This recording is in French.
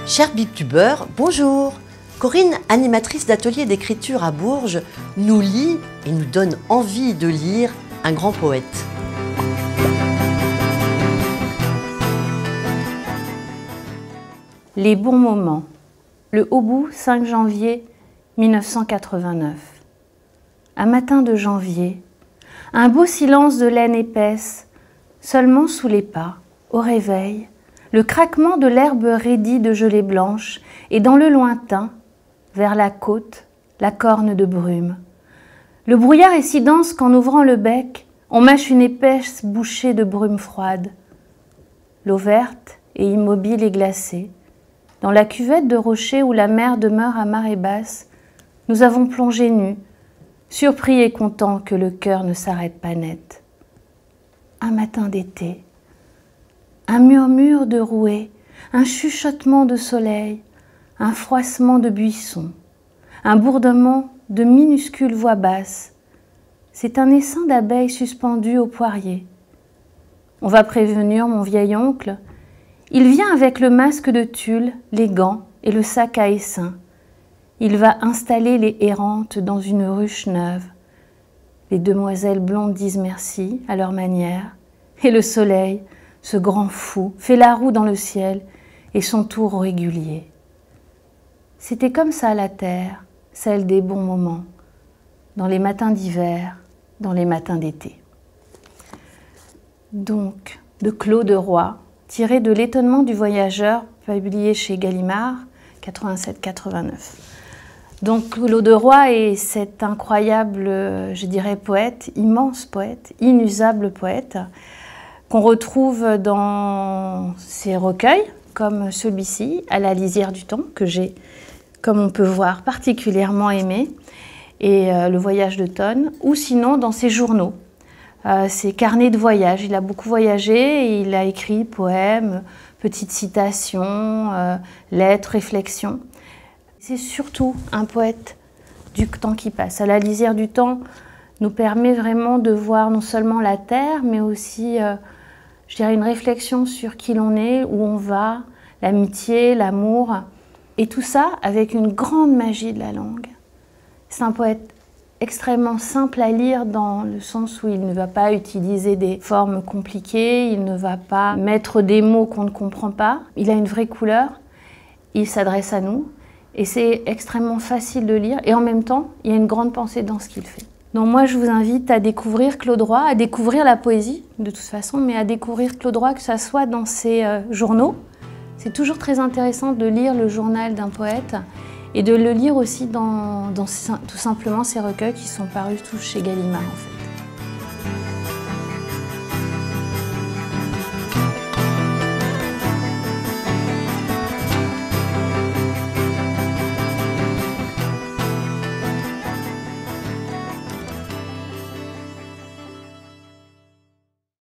Chers BibTubeurs, bonjour! Corinne, animatrice d'atelier d'écriture à Bourges, nous lit et nous donne envie de lire un grand poète. Les bons moments. Le Haut-Bout, 5 janvier 1989. Un matin de janvier, un beau silence de laine épaisse, seulement sous les pas, au réveil, le craquement de l'herbe raidie de gelée blanche et dans le lointain, vers la côte, la corne de brume. Le brouillard est si dense qu'en ouvrant le bec, on mâche une épaisse bouchée de brume froide. L'eau verte et immobile et glacée, dans la cuvette de rochers où la mer demeure à marée basse, nous avons plongé nus, surpris et contents que le cœur ne s'arrête pas net. Un matin d'été, un murmure de rouée, un chuchotement de soleil, un froissement de buissons, un bourdonnement de minuscules voix basses. C'est un essaim d'abeilles suspendu au poirier. On va prévenir mon vieil oncle. Il vient avec le masque de tulle, les gants et le sac à essaim. Il va installer les errantes dans une ruche neuve. Les demoiselles blondes disent merci à leur manière. Et le soleil, ce grand fou, fait la roue dans le ciel et son tour régulier. C'était comme ça la terre, celle des bons moments, dans les matins d'hiver, dans les matins d'été. Donc, de Claude Roy, tiré de L'étonnement du voyageur, publié chez Gallimard, 87-89. Donc Claude Roy est cet incroyable, je dirais, poète, immense poète, inusable poète, qu'on retrouve dans ses recueils, comme celui-ci, À la lisière du temps, que j'ai, comme on peut voir, particulièrement aimé, et Le voyage de Tonne, ou sinon dans ses journaux, ses carnets de voyage. Il a beaucoup voyagé et il a écrit poèmes, petites citations, lettres, réflexions. C'est surtout un poète du temps qui passe. À la lisière du temps nous permet vraiment de voir non seulement la terre, mais aussi, je dirais, une réflexion sur qui l'on est, où on va, l'amitié, l'amour, et tout ça avec une grande magie de la langue. C'est un poète extrêmement simple à lire dans le sens où il ne va pas utiliser des formes compliquées, il ne va pas mettre des mots qu'on ne comprend pas. Il a une vraie couleur, il s'adresse à nous et c'est extrêmement facile de lire et en même temps, il y a une grande pensée dans ce qu'il fait. Donc moi, je vous invite à découvrir Claude Roy, à découvrir la poésie de toute façon, mais à découvrir Claude Roy, que ça soit dans ses journaux. C'est toujours très intéressant de lire le journal d'un poète et de le lire aussi dans tout simplement ses recueils qui sont parus tous chez Gallimard en fait.